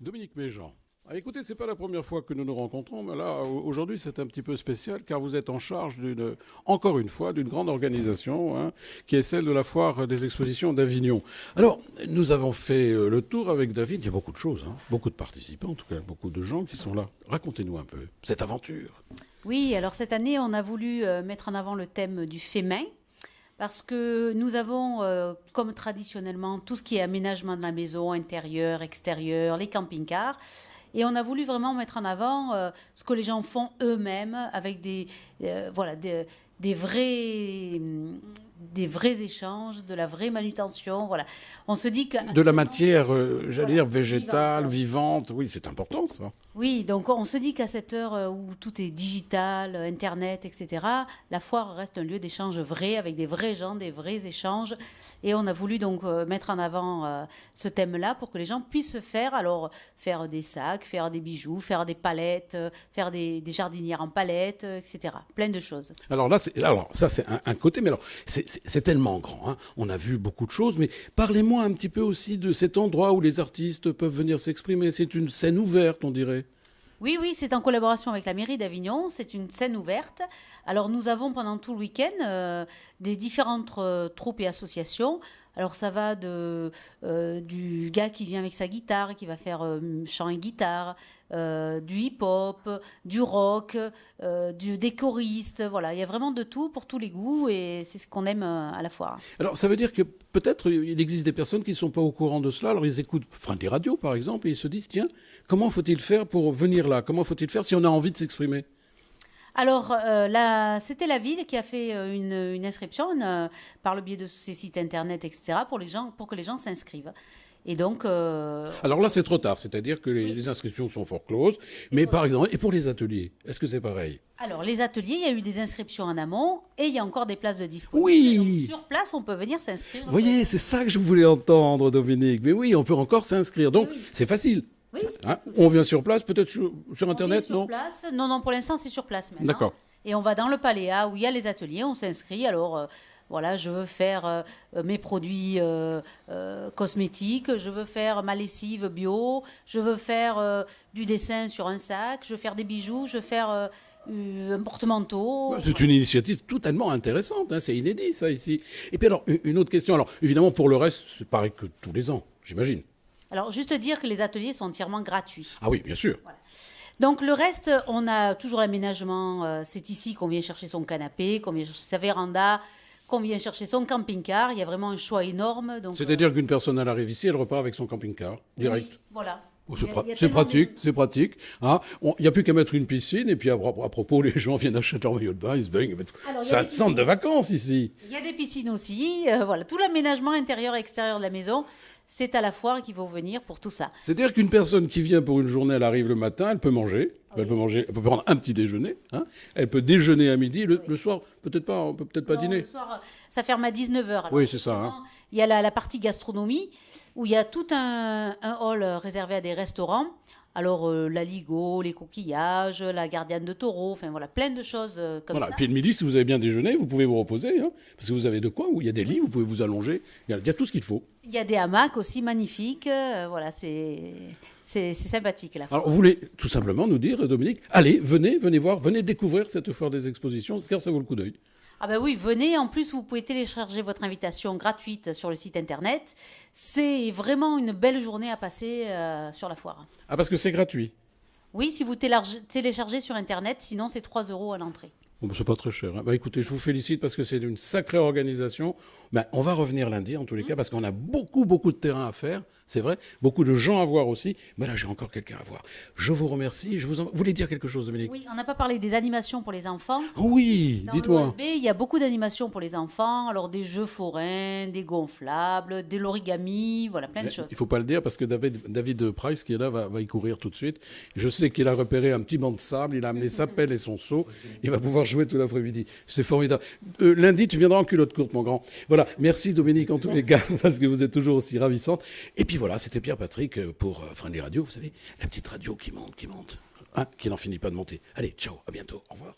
Dominique Méjean. Ah, écoutez, c'est pas la première fois que nous nous rencontrons, mais là, aujourd'hui, c'est un petit peu spécial car vous êtes en charge encore une fois, d'une grande organisation qui est celle de la foire des expositions d'Avignon. Alors, nous avons fait le tour avec David. Il y a beaucoup de choses, beaucoup de participants, en tout cas, beaucoup de gens qui sont là. Racontez-nous un peu cette aventure. Oui, alors cette année, on a voulu mettre en avant le thème du fait main. Parce que nous avons, comme traditionnellement, tout ce qui est aménagement de la maison, intérieur, extérieur, les camping-cars. Et on a voulu vraiment mettre en avant ce que les gens font eux-mêmes avec voilà, des vrais échanges, de la vraie manutention. Voilà. On se dit que De la matière, j'allais dire, végétale, vivante. vivante. Oui, c'est important, ça. Oui, donc on se dit qu'à cette heure où tout est digital, Internet, etc., la foire reste un lieu d'échange vrai, avec des vrais gens, des vrais échanges. Et on a voulu donc mettre en avant ce thème-là pour que les gens puissent faire des sacs, faire des bijoux, faire des palettes, faire des jardinières en palettes, etc. Plein de choses. Alors là, ça c'est un côté, mais alors c'est tellement grand. On a vu beaucoup de choses, mais parlez-moi un petit peu aussi de cet endroit où les artistes peuvent venir s'exprimer. C'est une scène ouverte, on dirait. Oui, oui, c'est en collaboration avec la mairie d'Avignon. C'est une scène ouverte. Alors, nous avons pendant tout le week-end des différentes troupes et associations. Alors, ça va du gars qui vient avec sa guitare et qui va faire chant et guitare, du hip-hop, du rock, des choristes. Voilà, il y a vraiment de tout pour tous les goûts et c'est ce qu'on aime à la foire. Alors ça veut dire que peut-être il existe des personnes qui ne sont pas au courant de cela. Alors ils écoutent, des radios par exemple, et ils se disent tiens, comment faut-il faire pour venir là? Comment faut-il faire si on a envie de s'exprimer? Alors, c'était la ville qui a fait une inscription par le biais de ses sites internet, etc., pour que les gens s'inscrivent. Et donc, Alors là c'est trop tard, c'est-à-dire que oui, les inscriptions sont fort closes. c'est Mais trop par tard. exemple, et pour les ateliers, est-ce que c'est pareil? Alors, les ateliers, il y a eu des inscriptions en amont et il y a encore des places de disponibles. Et donc, Oui. sur place, on peut venir s'inscrire. Vous voyez, c'est ça que je voulais entendre, Dominique. Mais oui, on peut encore s'inscrire. Oui, Donc, oui. c'est facile. Oui, On vient sur place, peut-être sur on vient Internet, sur non? place. Non, non, pour l'instant, c'est sur place maintenant. D'accord. Et on va dans le Paléa où il y a les ateliers, on s'inscrit. Alors, voilà, je veux faire mes produits cosmétiques, je veux faire ma lessive bio, je veux faire du dessin sur un sac, je veux faire des bijoux, je veux faire un porte-manteau. C'est une initiative totalement intéressante, c'est inédit ça ici. Et puis alors, une autre question. Alors, évidemment, pour le reste, c'est pareil que tous les ans, j'imagine. Alors, juste dire que les ateliers sont entièrement gratuits. Ah oui, bien sûr. Voilà. Donc le reste, on a toujours l'aménagement. C'est ici qu'on vient chercher son canapé, qu'on vient chercher sa véranda, qu'on vient chercher son camping-car. Il y a vraiment un choix énorme. Donc, C'est-à-dire qu'une personne, elle arrive ici, elle repart avec son camping-car, direct. oui, voilà. Oh, Il y a c'est tellement pratique, c'est pratique. Il n'y a plus qu'à mettre une piscine, et puis à propos, les gens viennent acheter leur maillot de bain, ils se baignent. Alors, il y C'est a un des centre de piscines. vacances ici. Il y a des piscines aussi. Voilà, tout l'aménagement intérieur et extérieur de la maison, c'est à la foire qu'il faut venir pour tout ça. C'est-à-dire qu'une personne qui vient pour une journée, elle arrive le matin, elle peut manger, elle peut prendre un petit déjeuner, elle peut déjeuner à midi, le soir, peut-être pas, on peut peut-être pas Non, le dîner. soir, ça ferme à 19h. Oui, c'est ça. Il y a la partie gastronomie où il y a tout un hall réservé à des restaurants. Alors, la Ligo, les coquillages, la gardienne de taureau, enfin voilà, plein de choses comme Voilà. Et ça. puis le midi, si vous avez bien déjeuné, vous pouvez vous reposer, parce que vous avez de quoi, où il y a des lits, vous pouvez vous allonger, il y a tout ce qu'il faut. Il y a des hamacs aussi magnifiques. Voilà, c'est sympathique la Alors, foire. vous voulez tout simplement nous dire, Dominique, allez, venez voir, venez découvrir cette foire des expositions, car ça vaut le coup d'œil. Ah ben oui, venez. En plus, vous pouvez télécharger votre invitation gratuite sur le site internet. C'est vraiment une belle journée à passer sur la foire. Ah, parce que c'est gratuit. Oui, si vous téléchargez sur internet, sinon c'est 3 euros à l'entrée. Bon, c'est pas très cher. Écoutez, je vous félicite parce que c'est une sacrée organisation. On va revenir lundi, en tous les cas, parce qu'on a beaucoup, beaucoup de terrain à faire, c'est vrai. Beaucoup de gens à voir aussi. Mais là, j'ai encore quelqu'un à voir. Je vous remercie. Vous voulez dire quelque chose, Dominique? Oui, on n'a pas parlé des animations pour les enfants. Oh oui, Dans dites-moi. l'OLB, il y a beaucoup d'animations pour les enfants. Alors des jeux forains, des gonflables, de l'origami, voilà, plein de choses. Il faut pas le dire parce que David Price, qui est là, va y courir tout de suite. Je sais qu'il a repéré un petit banc de sable, il a amené sa pelle et son seau. Il va pouvoir jouer tout l'après-midi. C'est formidable. Lundi, tu viendras en culotte courte, mon grand. Voilà, merci Dominique en tous les cas, parce que vous êtes toujours aussi ravissante. Et puis voilà, c'était Pierre-Patrick pour Friendly Radio, vous savez, la petite radio qui monte, qui n'en finit pas de monter. Allez, ciao, à bientôt, au revoir.